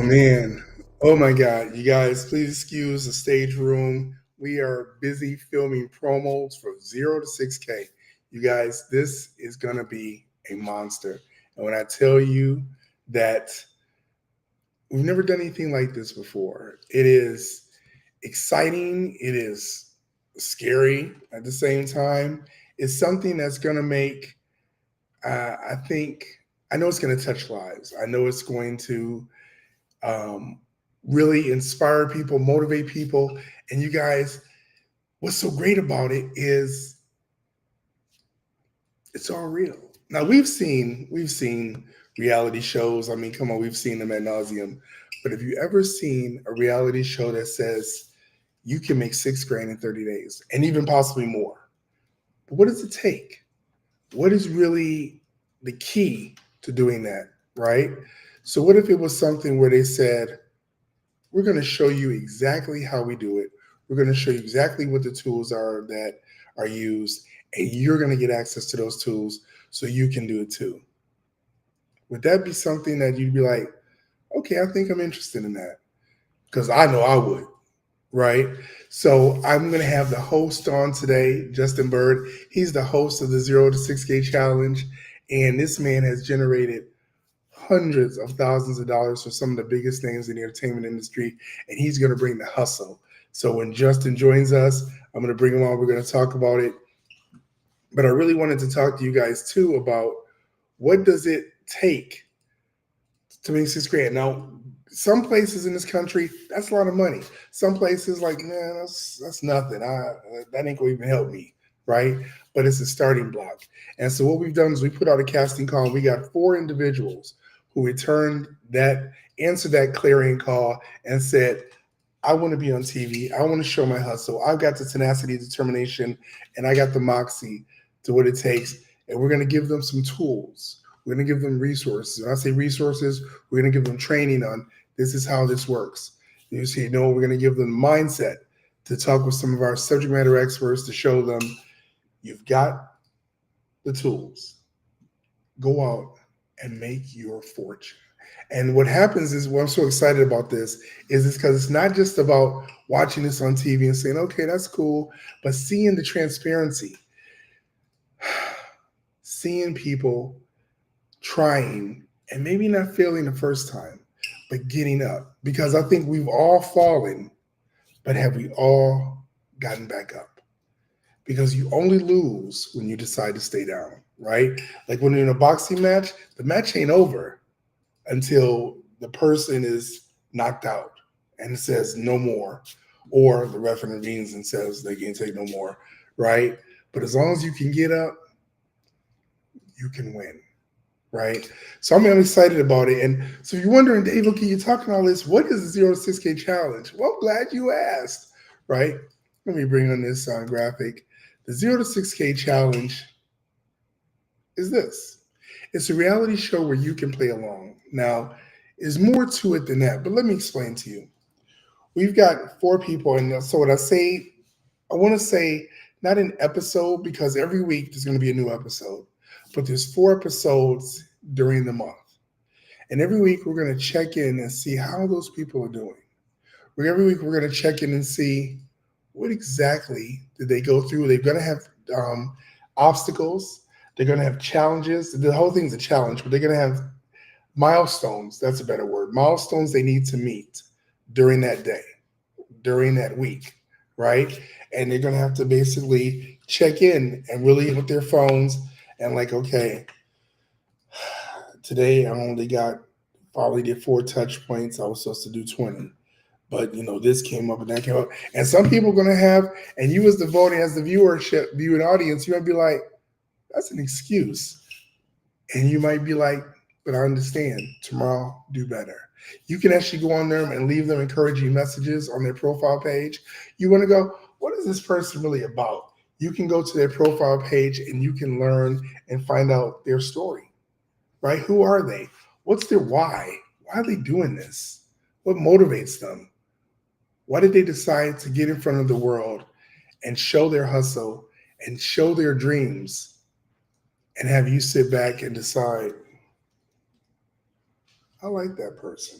man. Oh my God. You guys, please excuse the stage room. We are busy filming promos for 0 to 6K. You guys, this is going to be a monster. And when I tell you that we've never done anything like this before, it is exciting. It is scary at the same time. It's something that's going to make, I think, I know it's going to touch lives. I know it's going to um, really inspire people, motivate people. And you guys, what's so great about it is it's all real. Now we've seen reality shows. I mean, come on, we've seen them ad nauseum. But have you ever seen a reality show that says you can make 6 grand in 30 days and even possibly more? But what does it take? What is really the key to doing that, right? So what if it was something where they said, we're going to show you exactly how we do it. We're going to show you exactly what the tools are that are used, and you're going to get access to those tools so you can do it too. Would that be something that you'd be like, okay, I think I'm interested in that? Because I know I would, right? So I'm going to have the host on today, Justin Bird. He's the host of the 0 to 6K Challenge, and this man has generated hundreds of thousands of dollars for some of the biggest names in the entertainment industry, and he's going to bring the hustle. So when Justin joins us, I'm going to bring him on. We're going to talk about it. But I really wanted to talk to you guys too about what does it take to make 6 grand. Now, some places in this country, that's a lot of money. Some places like, man, that's nothing. That ain't gonna even help me, right? But it's a starting block. And so what we've done is we put out a casting call. And we got 4 individuals who returned that, answered that clarion call, and said, I want to be on TV. I want to show my hustle. I've got the tenacity, determination, and I got the moxie to what it takes. And we're going to give them some tools. We're going to give them resources. When I say resources, we're going to give them training on this is how this works. You see, we're going to give them mindset to talk with some of our subject matter experts to show them you've got the tools. Go out and make your fortune. And what happens is, what I'm so excited about this is it's because it's not just about watching this on TV and saying, okay, that's cool, but seeing the transparency, seeing people trying and maybe not failing the first time, but getting up. Because I think we've all fallen, but have we all gotten back up? Because you only lose when you decide to stay down, right? Like when you're in a boxing match, the match ain't over until the person is knocked out and it says no more, or the ref intervenes and says they can't take no more, right? But as long as you can get up, you can win, right? So I'm excited about it. And so if you're wondering, Dave, okay, you're talking all this. What is the 0 to 6K challenge? Well, glad you asked, right? Let me bring on this graphic. The 0 to 6K challenge is this. It's a reality show where you can play along. Now, there's more to it than that, but let me explain to you. We've got 4 people, and so what I say, I want to say not an episode because every week there's going to be a new episode, but there's 4 episodes during the month. And every week we're going to check in and see how those people are doing. Every week we're going to check in and see what exactly did they go through. They're going to have obstacles. They're going to have challenges. The whole thing's a challenge, but they're going to have milestones. That's a better word. Milestones they need to meet during that day, during that week, right? And they're going to have to basically check in and really with their phones and like, okay, today I only got probably did 4 touch points. I was supposed to do 20. But this came up and that came up. And some people are gonna have, and you as the voting, as the viewership, viewing audience, you might be like, that's an excuse. And you might be like, but I understand. Tomorrow, do better. You can actually go on there and leave them encouraging messages on their profile page. You want to go, what is this person really about? You can go to their profile page and you can learn and find out their story, right? Who are they? What's their why? Why are they doing this? What motivates them? Why did they decide to get in front of the world and show their hustle and show their dreams and have you sit back and decide, I like that person.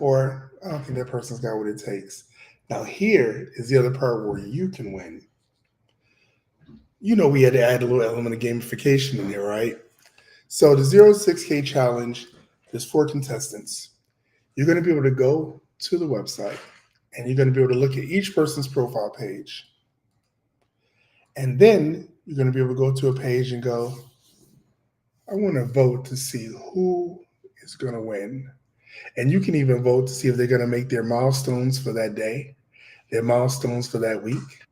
or I don't think that person's got what it takes. Now, here is the other part where you can win. We had to add a little element of gamification in there, right? So the 0 to 6K challenge, there's 4 contestants. You're going to be able to go to the website and you're going to be able to look at each person's profile page. And then you're going to be able to go to a page and go, I want to vote to see who is going to win. And you can even vote to see if they're going to make their milestones for that day, their milestones for that week,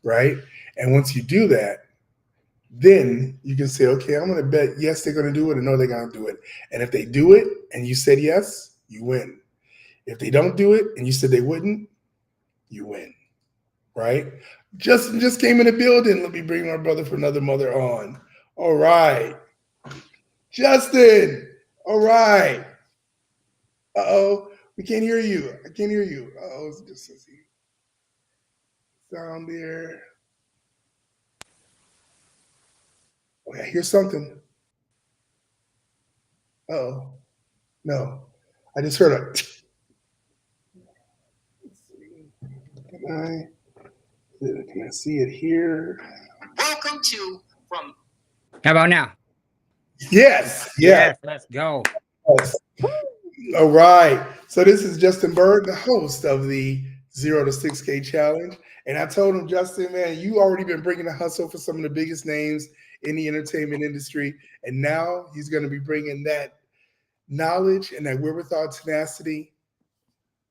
right? And once you do that, then you can say, okay, I'm going to bet yes, they're going to do it, or no, they're going to do it. And if they do it and you said yes, you win. If they don't do it and you said they wouldn't, you win, right? Justin just came in the building. Let me bring my brother for another mother on. All right. Justin. All right. Uh-oh. We can't hear you. I can't hear you. Uh-oh. It's just a sound there. Okay, I hear something. Uh-oh. No. I just heard a let's see. Can I see it here? Welcome to From. How about now? Yes. Yes. Let's go. Yes. All right. So this is Justin Bird, the host of the 0 to 6K challenge. And I told him, Justin, man, you already been bringing the hustle for some of the biggest names in the entertainment industry. And now he's going to be bringing that knowledge and that wherewithal tenacity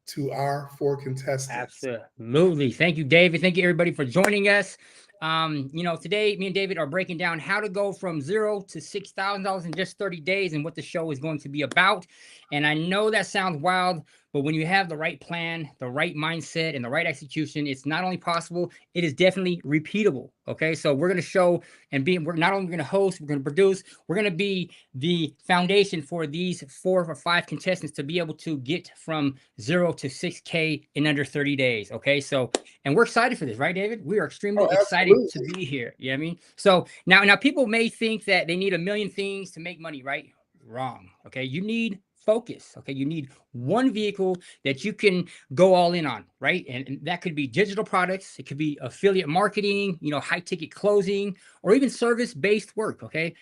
to our 4 contestants. Absolutely. Thank you, David. Thank you, everybody, for joining us. Today me and David are breaking down how to go from $0 to $6,000 in just 30 days and what the show is going to be about. And I know that sounds wild, but when you have the right plan, the right mindset, and the right execution, it's not only possible, it is definitely repeatable. Okay, so we're going to show we're not only going to host, we're going to produce, we're going to be the foundation for these 4 or 5 contestants to be able to get from 0 to 6K in under 30 days. Okay, so, and we're excited for this, right, David? We are extremely excited to be here. You know what I mean? So now people may think that they need a million things to make money, right? Wrong. Okay, you need focus. Okay, you need one vehicle that you can go all in on, right? And that could be digital products, it could be affiliate marketing, high ticket closing, or even service-based work. Okay,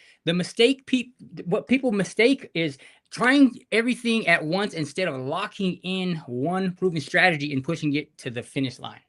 what people mistake is trying everything at once instead of locking in one proven strategy and pushing it to the finish line.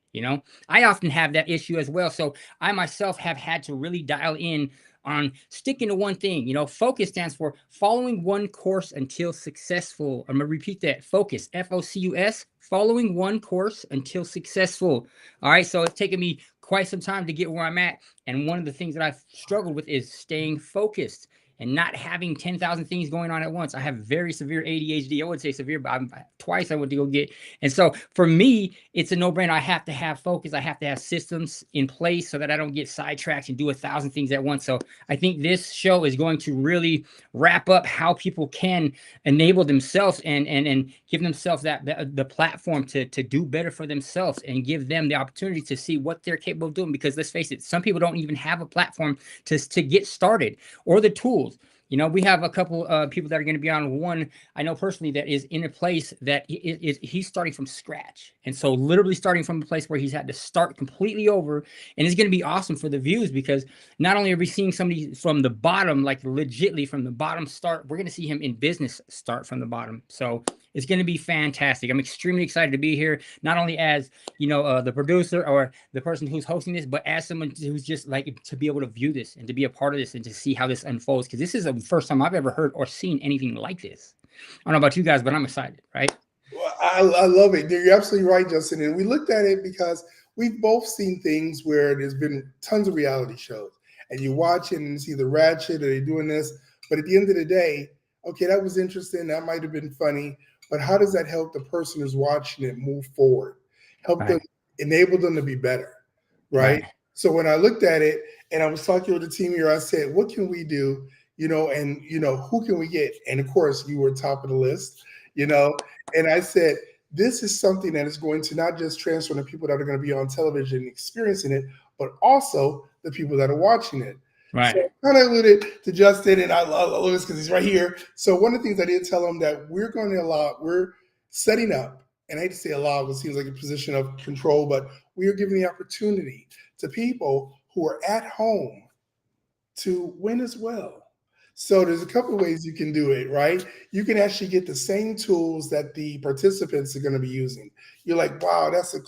I often have that issue as well. So I myself have had to really dial in on sticking to one thing. Focus stands for following one course until successful. I'm going to repeat that. Focus, Focus, following one course until successful. All right. So it's taken me quite some time to get where I'm at. And one of the things that I've struggled with is staying focused and not having 10,000 things going on at once. I have very severe ADHD. I would say severe, but twice I went to go get. And so for me, it's a no-brainer. I have to have focus. I have to have systems in place so that I don't get sidetracked and do 1,000 things at once. So I think this show is going to really wrap up how people can enable themselves and give themselves the platform to do better for themselves and give them the opportunity to see what they're capable of doing. Because let's face it, some people don't even have a platform to get started or the tools. We have a couple people that are going to be on. One I know personally that is in a place that he's starting from scratch. And so literally starting from a place where he's had to start completely over. And it's going to be awesome for the views because not only are we seeing somebody from the bottom, like legitly from the bottom start, we're going to see him in business start from the bottom. So it's going to be fantastic. I'm extremely excited to be here, not only as, the producer or the person who's hosting this, but as someone who's just like to be able to view this and to be a part of this and to see how this unfolds. Because this is the first time I've ever heard or seen anything like this. I don't know about you guys, but I'm excited, right? Well, I love it. You're absolutely right, Justin. And we looked at it because we've both seen things where there's been tons of reality shows and you watch it and it's either ratchet or they're doing this. But at the end of the day, okay, that was interesting. That might have been funny. But how does that help the person who's watching it move forward? Help them, enable them to be better, right? So when I looked at it and I was talking with the team here, I said, what can we do? And who can we get? And of course, you were top of the list, and I said, this is something that is going to not just transfer to people that are going to be on television experiencing it, but also the people that are watching it. Right. So I kind of alluded to Justin, and I love this because he's right here. So one of the things I did tell him that we're setting up, and I hate to say allow, it seems like a position of control, but we are giving the opportunity to people who are at home to win as well. So there's a couple of ways you can do it, right? You can actually get the same tools that the participants are going to be using. You're like, wow, that's a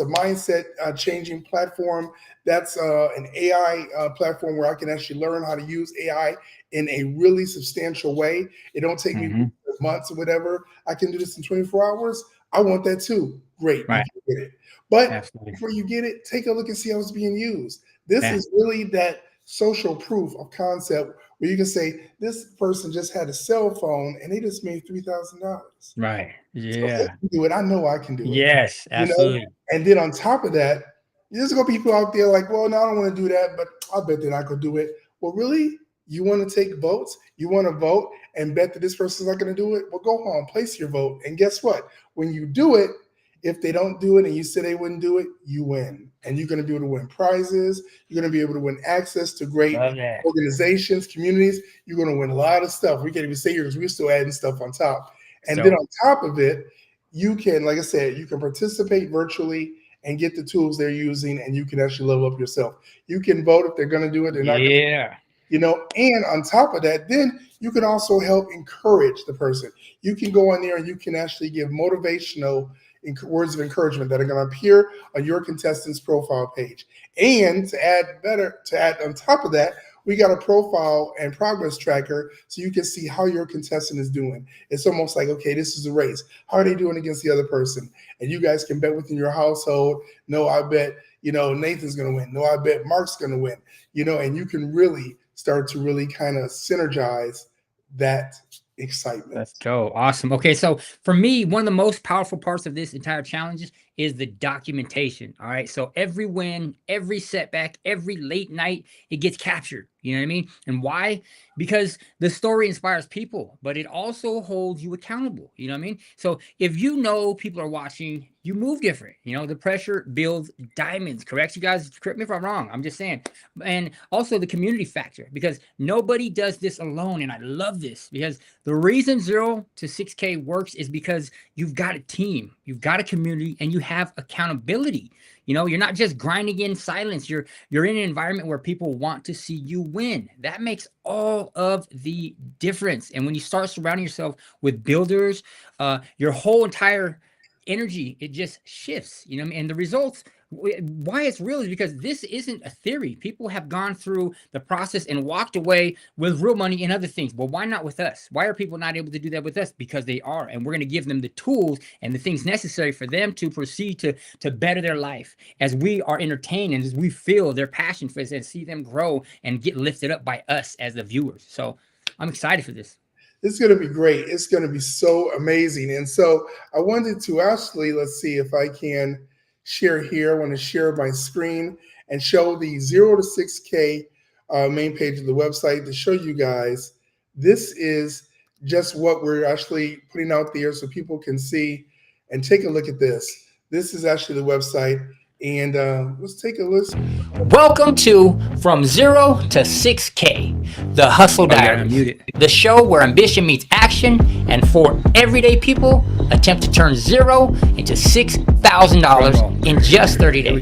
mindset changing platform. That's an AI platform where I can actually learn how to use AI in a really substantial way. It don't take me months or whatever. I can do this in 24 hours. I want that too. Great, Right. you can get it. But Absolutely. before you get it, take a look and see how it's being used. This is really that social proof of concept where you can say this person just had a cell phone and they just made $3,000. Right. So Yeah. if they can do it, I know I can do it. Yes, absolutely. And then on top of that, there's gonna be people out there like, well, no, I don't want to do that, but I bet they're not gonna do it. Well, really? You want to take votes? You want to vote and bet that this person's not going to do it? Well, go home, place your vote. And guess what? When you do it, if they don't do it and you say they wouldn't do it, you win. And you're going to be able to win prizes. You're going to be able to win access to great organizations, communities. You're going to win a lot of stuff. We can't even say here because we're still adding stuff on top. And then on top of it, you can, like I said, you can participate virtually and get the tools they're using, and you can actually level up yourself. You can vote if they're going to do it. They're not going to. And on top of that, then you can also help encourage the person. You can go on there and you can actually give motivational words of encouragement that are going to appear on your contestant's profile page. And to add on top of that, we got a profile and progress tracker so you can see how your contestant is doing. It's almost like, okay, this is a race. How are they doing against the other person? And you guys can bet within your household. No, I bet, Nathan's going to win. No, I bet Mark's going to win. And you can really start to really kind of synergize that excitement. Let's go. Awesome. Okay. So for me, one of the most powerful parts of this entire challenge is the documentation. All right. So every win, every setback, every late night, it gets captured. You know what I mean? And why? Because the story inspires people, but it also holds you accountable. You know what I mean? So if people are watching, you move different. The pressure builds diamonds. Correct? You guys, correct me if I'm wrong. I'm just saying. And also the community factor, because nobody does this alone. And I love this because the reason 0 to 6K works is because you've got a team, you've got a community, and you have accountability. You're not just grinding in silence. You're in an environment where people want to see you win. That makes all of the difference. And when you start surrounding yourself with builders, your whole entire energy, it just shifts, and the results, why it's real is because this isn't a theory. People have gone through the process and walked away with real money and other things. Well, why not with us? Why are people not able to do that with us? Because they are, and we're going to give them the tools and the things necessary for them to proceed to better their life as we are entertained and as we feel their passion for this and see them grow and get lifted up by us as the viewers. So I'm excited for this. It's going to be great. It's going to be so amazing. And so I wanted to actually, let's see if I can share here. I want to share my screen and show the 0 to 6K main page of the website to show you guys. This is just what we're actually putting out there so people can see and take a look at this. This is actually the website. And let's take a listen. Welcome to From 0 to 6K, the Hustle Diaries, the show where ambition meets action, and 4 everyday people attempt to turn 0 into $6,000 in just 30 days.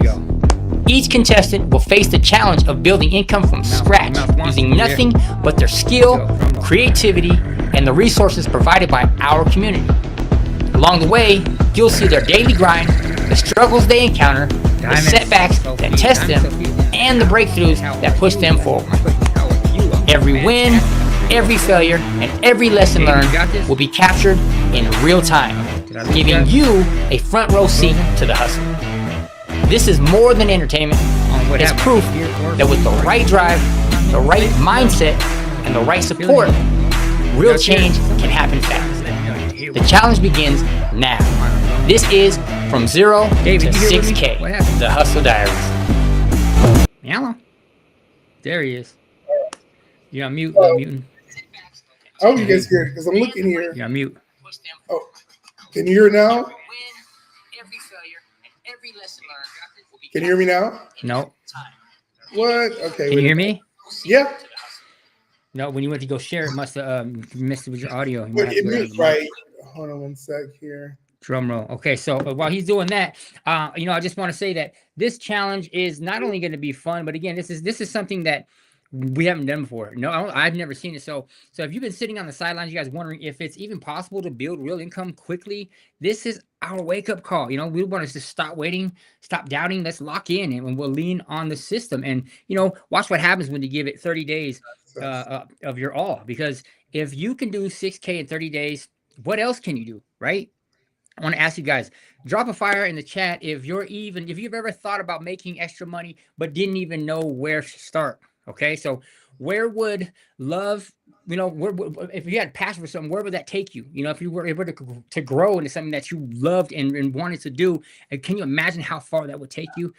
Each contestant will face the challenge of building income from scratch using nothing but their skill, creativity, and the resources provided by our community. Along the way, you'll see their daily grind, the struggles they encounter, the setbacks that test them, and the breakthroughs that push them forward. Every win, every failure, and every lesson learned will be captured in real time, giving you a front row seat to the hustle. This is more than entertainment. It's proof that with the right drive, the right mindset, and the right support, real change can happen fast. The challenge begins now. This is From 0 to 6K, the Hustle Diaries. Hello. There he is. You're on mute. Muting. I hope you guys hear it because I'm looking here. You're on mute. Oh, can you hear it now? Can you hear me now? No. What? Okay. Can you hear me? Yeah. No, when you went to go share, it must have messed with your audio. Wait, it mute, right? hold on one sec here. Drum roll. Okay, so while he's doing that, I just want to say that this challenge is not only going to be fun, but again, this is something that we haven't done before. No, I've never seen it. So if you've been sitting on the sidelines, you guys wondering if it's even possible to build real income quickly, this is our wake up call. We want us to stop waiting, stop doubting. Let's lock in, and we'll lean on the system. And watch what happens when you give it 30 days of your all. Because if you can do 6K in 30 days, what else can you do, right? I want to ask you guys, drop a fire in the chat if you've ever thought about making extra money but didn't even know where to start. Okay, so where would love, if you had passion for something, where would that take you? If you were able to grow into something that you loved and wanted to do, and can you imagine how far that would take you?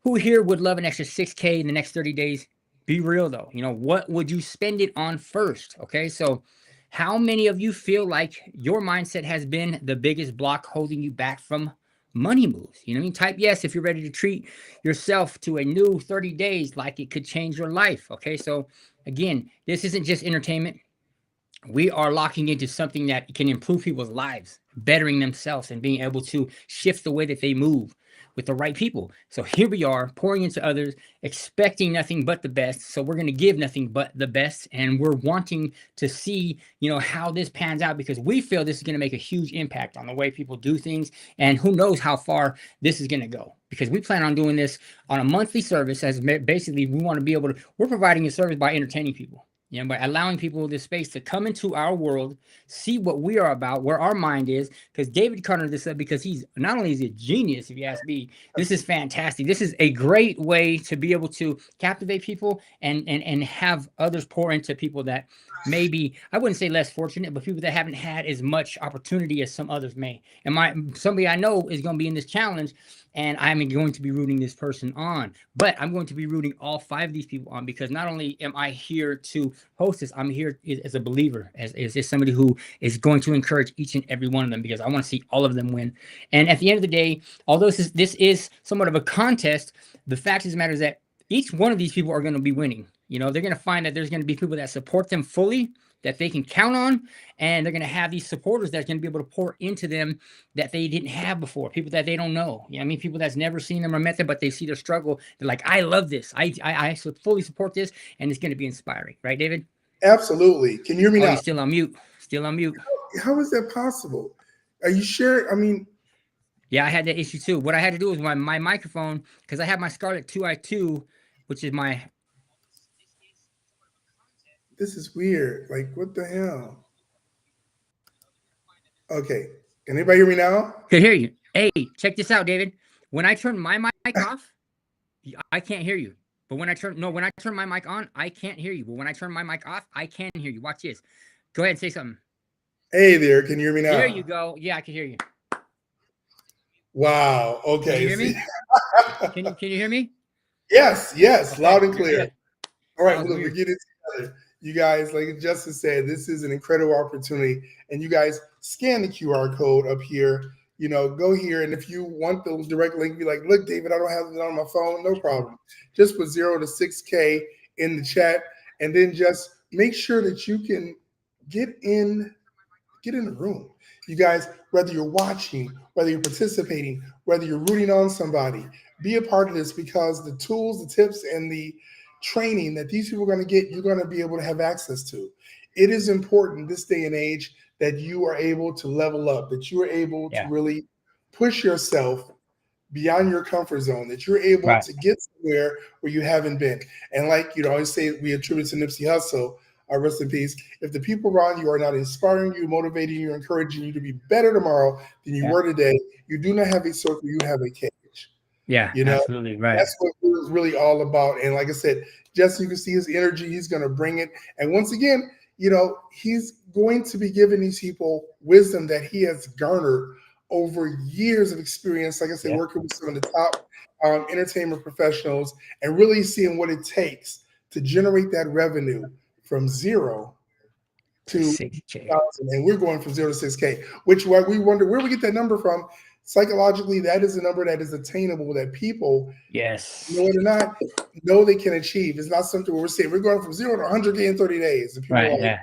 Who here would love an extra 6K in the next 30 days? Be real though. What would you spend it on first? Okay, so how many of you feel like your mindset has been the biggest block holding you back from money moves? Type yes if you're ready to treat yourself to a new 30 days like it could change your life. Okay, so again, this isn't just entertainment. We are locking into something that can improve people's lives, bettering themselves, and being able to shift the way that they move with the right people. So here we are, pouring into others, expecting nothing but the best. So we're going to give nothing but the best, and we're wanting to see, how this pans out, because we feel this is going to make a huge impact on the way people do things, and who knows how far this is going to go. Because we plan on doing this on a monthly service, as basically we want to be able to. We're providing a service by entertaining people. By allowing people this space to come into our world, see what we are about, where our mind is. Because David cornered this up because he's not only is he a genius, if you ask me, this is fantastic. This is a great way to be able to captivate people and have others pour into people that maybe, I wouldn't say less fortunate, but people that haven't had as much opportunity as some others may. And somebody I know is going to be in this challenge, and I'm going to be rooting this person on. But I'm going to be rooting all 5 of these people on, because not only am I here to host this, I'm here as a believer, as somebody who is going to encourage each and every one of them, because I want to see all of them win. And at the end of the day, although this is somewhat of a contest, the fact of the matter is that each one of these people are going to be winning. They're going to find that there's going to be people that support them fully, that they can count on, and they're going to have these supporters that's going to be able to pour into them that they didn't have before, people that they don't know. People that's never seen them or met them, but they see their struggle. They're like, I love this. I fully support this, and it's going to be inspiring. Right, David? Absolutely. Can you hear me now? You're still on mute. Still on mute. How is that possible? Are you sure? Yeah, I had that issue too. What I had to do was my microphone, because I have my Scarlett 2i2, which is my... This is weird. Like, what the hell? Okay. Can anybody hear me now? Can hear you. Hey, check this out, David. When I turn my mic off, I can't hear you. But when I turn my mic on, I can't hear you. But when I turn my mic off, I can hear you. Watch this. Go ahead and say something. Hey there. Can you hear me now? There you go. Yeah, I can hear you. Wow. Okay. Can you hear me? Can you hear me? Yes. Okay, Loud and clear. good. All right. Look, we're getting together. You guys, like Justice said, this is an incredible opportunity. And you guys scan the QR code up here. Go here. And if you want the direct link, be like, look, David, I don't have it on my phone. No problem. Just put 0 to 6K in the chat. And then just make sure that you can get in the room. You guys, whether you're watching, whether you're participating, whether you're rooting on somebody, be a part of this, because the tools, the tips, and the training that these people are going to get, you're going to be able to have access to. It is important this day and age that you are able to level up, that you are able to really push yourself beyond your comfort zone, that you're able to get somewhere where you haven't been. And like I always say, we attribute to Nipsey Hussle, rest in peace. If the people around you are not inspiring you, motivating you, encouraging you to be better tomorrow than you were today, you do not have a circle, you have a cage. Yeah, absolutely right. That's what it was really all about. And like I said, Jesse, you can see his energy. He's going to bring it. And once again, he's going to be giving these people wisdom that he has garnered over years of experience. Like I said, working with some of the top entertainment professionals, and really seeing what it takes to generate that revenue from 0 to 6K. And we're going from 0 to 6K, which we wonder where we get that number from. Psychologically, that is a number that is attainable, that people, know it or not, know they can achieve. It's not something where we're saying we're going from 0 to 100K in 30 days. And people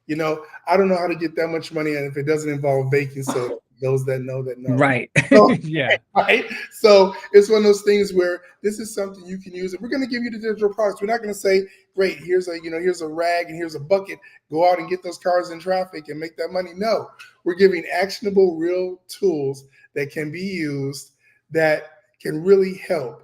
You know, I don't know how to get that much money, and if it doesn't involve baking soda, those that know that know. Right. So, Yeah. right. So it's one of those things where this is something you can use. And we're going to give you the digital products. We're not going to say, great, here's a rag and here's a bucket. Go out and get those cars in traffic and make that money. No, we're giving actionable, real tools that can be used that can really help,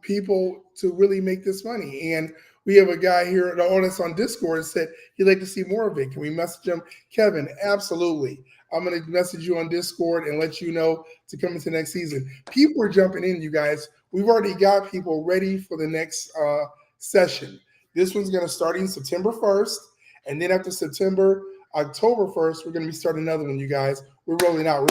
people to really make this money. And we have a guy here that's on Discord and said he'd like to see more of it. Can we message him? Kevin, absolutely. I'm going to message you on Discord and let you know to come into next season. People are jumping in, you guys. We've already got people ready for the next session. This one's going to start in September 1st. And then after October 1st, we're going to be starting another one, you guys. We're rolling out.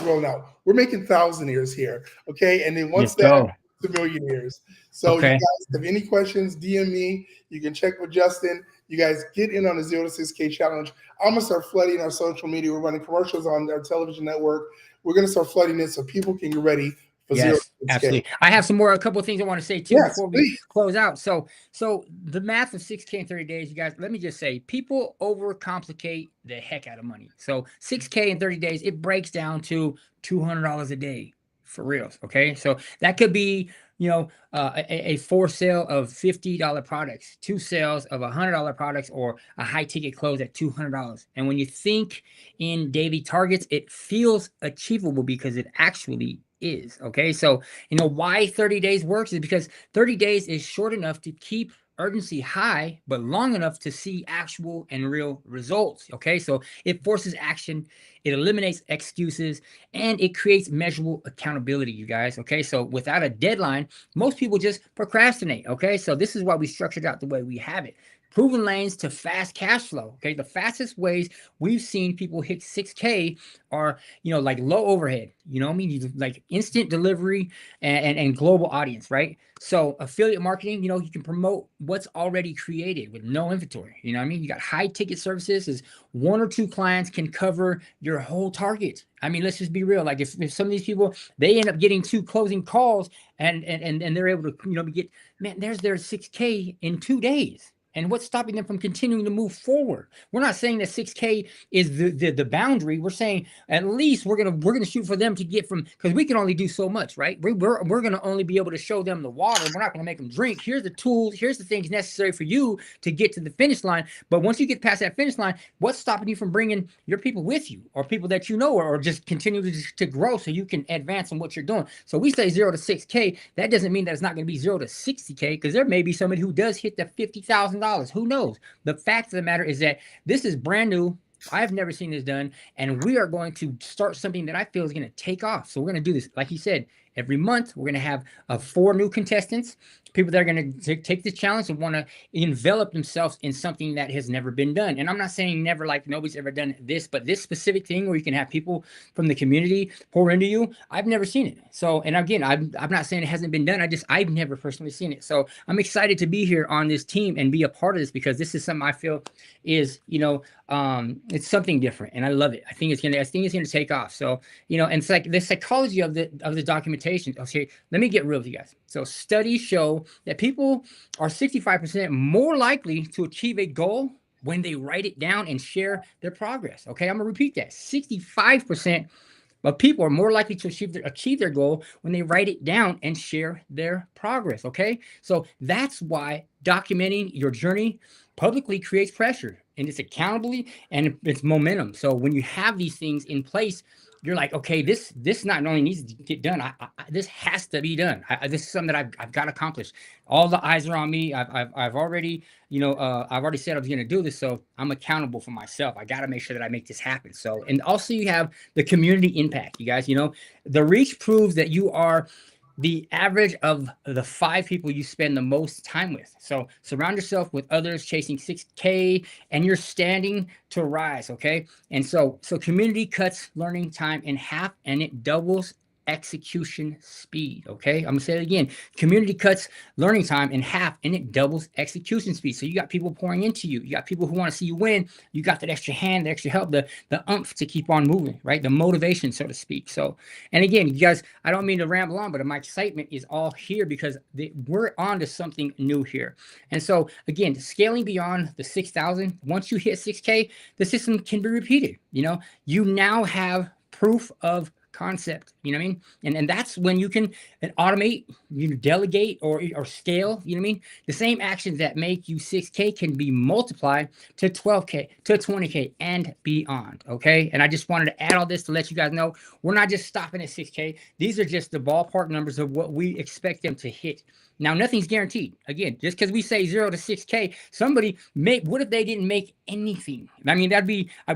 We're making thousandaires here. Okay. And then once the millionaires. So okay. You guys have any questions, DM me. You can check with Justin. You guys get in on the 0 to 6K challenge. I'm going to start flooding our social media. We're running commercials on our television network. We're going to start flooding it so people can get ready for 0 to 6K. Absolutely. I have a couple of things I want to say too before we close out. So the math of 6K in 30 days, you guys, let me just say, people overcomplicate the heck out of money. So 6K in 30 days, it breaks down to $200 a day. For reals, okay? So that could be, a 4 sale of $50 products, 2 sales of $100 products, or a high ticket close at $200. And when you think in daily targets, it feels achievable because it actually is, okay? So, why 30 days works is because 30 days is short enough to keep urgency high, but long enough to see actual and real results. Okay, so it forces action, it eliminates excuses, and it creates measurable accountability, you guys. Okay, so without a deadline, most people just procrastinate. Okay, so this is why we structured out the way we have it. Proven lanes to fast cash flow. Okay, the fastest ways we've seen people hit 6K are, like low overhead, like instant delivery and global audience, right? So affiliate marketing, you can promote what's already created with no inventory. You got high ticket services is 1 or 2 clients can cover your whole target. Let's just be real. Like if some of these people, they end up getting 2 closing calls and they're able to, get, man, there's their 6K in 2 days. And what's stopping them from continuing to move forward? We're not saying that 6K is the boundary. We're saying at least we're gonna shoot for them to get from, because we can only do so much, right? We're gonna only be able to show them the water. We're not gonna make them drink. Here's the tools. Here's the things necessary for you to get to the finish line. But once you get past that finish line, what's stopping you from bringing your people with you, or people that or just continue to grow so you can advance in what you're doing? So we say 0 to 6K. That doesn't mean that it's not going to be 0 to 60K, because there may be somebody who does hit the $50,000. Who knows? The fact of the matter is that this is brand new. I've never seen this done, and we are going to start something that I feel is going to take off. So we're going to do this, like you said, every month. We're going to have 4 new contestants, people that are going to take the challenge and want to envelop themselves in something that has never been done. And I'm not saying never, like nobody's ever done this, but this specific thing where you can have people from the community pour into you, I've never seen it. So, and again, I'm not saying it hasn't been done. I've never personally seen it. So I'm excited to be here on this team and be a part of this, because this is something I feel is, it's something different, and I love it. I think it's gonna take off. So, and it's like the psychology of the documentation. Okay, let me get real with you guys. So studies show that people are 65% more likely to achieve a goal when they write it down and share their progress. Okay, I'm gonna repeat that. 65% of people are more likely to achieve their goal when they write it down and share their progress. Okay, so that's why documenting your journey publicly creates pressure, and it's accountability and it's momentum. So when you have these things in place, you're like, okay, this not only needs to get done, this has to be done. This is something that I've got to accomplish. All the eyes are on me. I've already, I've already said I was going to do this, so I'm accountable for myself. I got to make sure that I make this happen. So, and also you have the community impact, you guys. The reach proves that you are the average of the 5 people you spend the most time with. So surround yourself with others chasing 6K, and you're standing to rise. Okay. And so community cuts learning time in half, and it doubles execution speed. Okay, I'm gonna say it again. Community cuts learning time in half, and it doubles execution speed. So you got people pouring into you. You got people who want to see you win. You got that extra hand, the extra help, the oomph to keep on moving, right? The motivation, so to speak. So, and again, you guys, I don't mean to ramble on, but my excitement is all here because we're on to something new here. And so again, scaling beyond the 6,000, once you hit 6K, the system can be repeated. You know, you now have proof of concept, you know what I mean? And that's when you can automate, you delegate or scale, you know what I mean? The same actions that make you 6K can be multiplied to 12K, to 20K and beyond, okay? And I just wanted to add all this to let you guys know, we're not just stopping at 6K. These are just the ballpark numbers of what we expect them to hit. Now, nothing's guaranteed. Again, just because we say 0 to 6K, somebody what if they didn't make anything? I mean,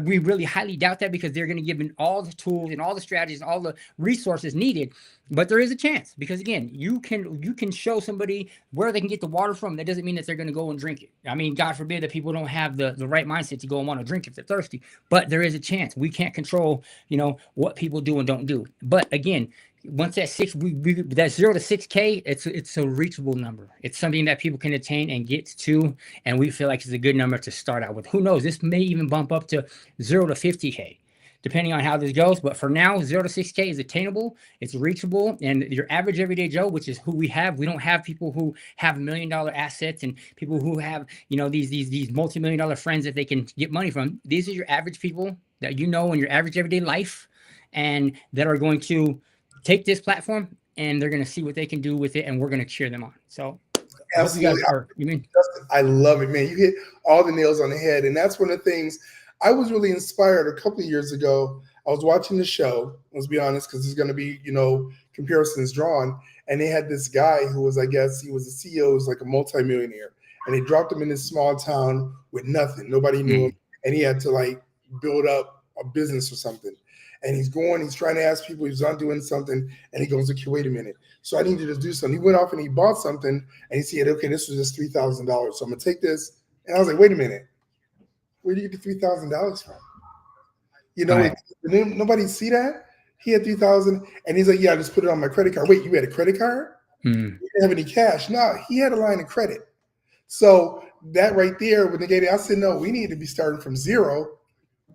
we really highly doubt that because they're going to give them all the tools and all the strategies, and all the resources needed. But there is a chance because again, you can show somebody where they can get the water from. That doesn't mean that they're going to go and drink it. I mean, God forbid that people don't have the right mindset to go and want to drink if they're thirsty. But there is a chance. We can't control, you know, what people do and don't do. But again, once that that 0 to 6K, it's a reachable number. It's something that people can attain and get to, and we feel like it's a good number to start out with. Who knows? This may even bump up to 0 to 50K, depending on how this goes. But for now, 0 to 6K is attainable, it's reachable, and your average everyday Joe, which is who we have. We don't have people who have $1 million assets and people who have, you know, these multi-million-dollar friends that they can get money from. These are your average people that you know in your average everyday life, and that are going to take this platform and they're going to see what they can do with it, and we're going to cheer them on. So absolutely, I love it, man. You hit all the nails on the head, and that's one of the things I was really inspired a couple of years ago. I was watching the show, let's be honest, because there's going to be, you know, comparisons drawn, and they had this guy who was, I guess he was a CEO, was like a multimillionaire, and they dropped him in this small town with nothing. Nobody knew him, and he had to like build up a business or something. And he's trying to ask people, he's not doing something, and he goes, okay, wait a minute. So I need you to do something. He went off and he bought something, and he said, okay, this was just $3,000. So I'm gonna take this. And I was like, wait a minute, where do you get the $3,000 from? You know, nobody see that? He had $3,000, and he's like, yeah, I just put it on my credit card. Wait, you had a credit card? You didn't have any cash? No, he had a line of credit. So that right there would negate it. I said, no, we need to be starting from 0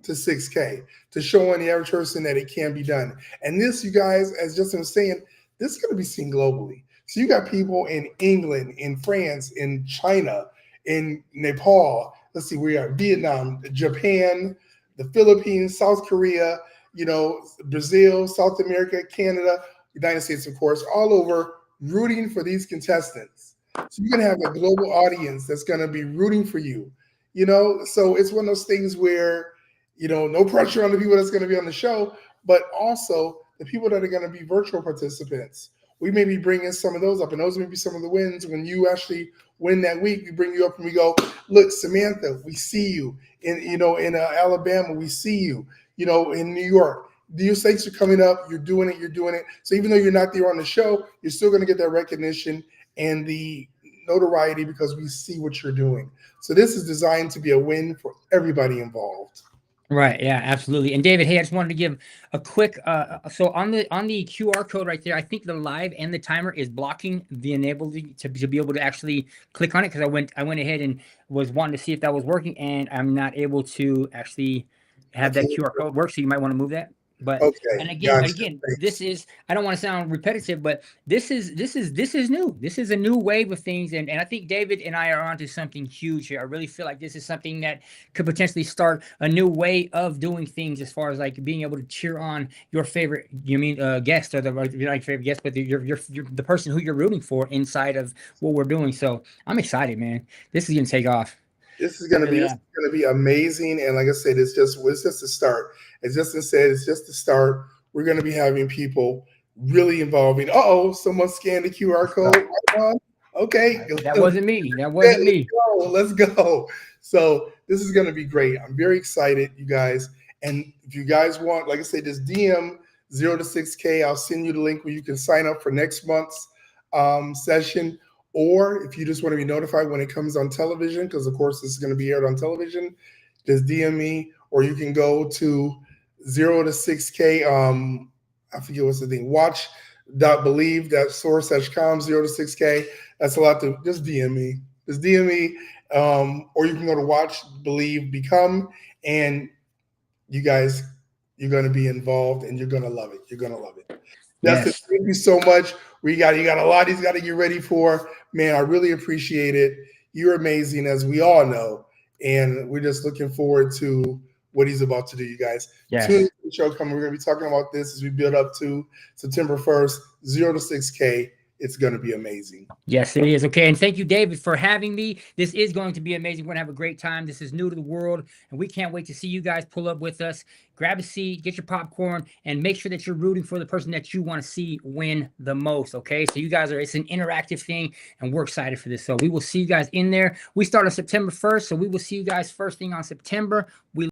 to 6K to showing the average person that it can be done. And this, you guys, as Justin was saying, this is going to be seen globally. So you got people in England, in France, in China, in Nepal. Let's see, we are Vietnam, Japan, the Philippines, South Korea, you know, Brazil, South America, Canada, United States, of course, all over rooting for these contestants. So you're going to have a global audience that's going to be rooting for you, you know? So it's one of those things where, you know, no pressure on the people that's going to be on the show, but also the people that are going to be virtual participants. We may be bringing some of those up, and those may be some of the wins. When you actually win that week, we bring you up and we go, look, Samantha, we see you. In Alabama, we see you. You know, in New York, these states are coming up. You're doing it. So even though you're not there on the show, you're still going to get that recognition and the notoriety because we see what you're doing. So this is designed to be a win for everybody involved. Right. Yeah, absolutely. And David, hey, I just wanted to give a quick, so on the QR code right there, I think the live and the timer is blocking the enable to be able to actually click on it. Cause I went ahead and was wanting to see if that was working, and I'm not able to actually have that QR code work. So you might want to move that. But and again, this is, I don't want to sound repetitive, but this is new. This is a new wave of things, and I think David and I are onto something huge here. I really feel like this is something that could potentially start a new way of doing things, as far as like being able to cheer on your favorite, guest, or not favorite guest, but you're the person who you're rooting for inside of what we're doing. So I'm excited, man. This is gonna take off. This is going to be amazing, and like I said, it's just the start. As Justin said, it's just the start. We're going to be having people really involving. Someone scanned the QR code. Okay, that wasn't me. Let's go. So this is going to be great. I'm very excited, you guys. And if you guys want, like I said, just DM 0 to 6K. I'll send you the link where you can sign up for next month's session. Or if you just want to be notified when it comes on television, because of course this is going to be aired on television, just DM me, or you can go to 0 to 6K I forget what's the thing. Watch.believe, that source.com 0 to 6K. That's a lot to just DM me. Just DM me. Or you can go to Watch Believe Become, and you guys, you're gonna be involved and you're gonna love it. You're gonna love it. Justin, Yes. thank you so much. You got a lot he's got to get ready for. Man, I really appreciate it. You're amazing, as we all know. And we're just looking forward to what he's about to do, you guys. Yes. Tune into the show coming. We're going to be talking about this as we build up to September 1st, 0 to 6K. It's going to be amazing. Yes, it is. Okay. And thank you, David, for having me. This is going to be amazing. We're going to have a great time. This is new to the world, and we can't wait to see you guys pull up with us. Grab a seat, get your popcorn, and make sure that you're rooting for the person that you want to see win the most. Okay. So you guys it's an interactive thing, and we're excited for this. So we will see you guys in there. We start on September 1st. So we will see you guys first thing on September. We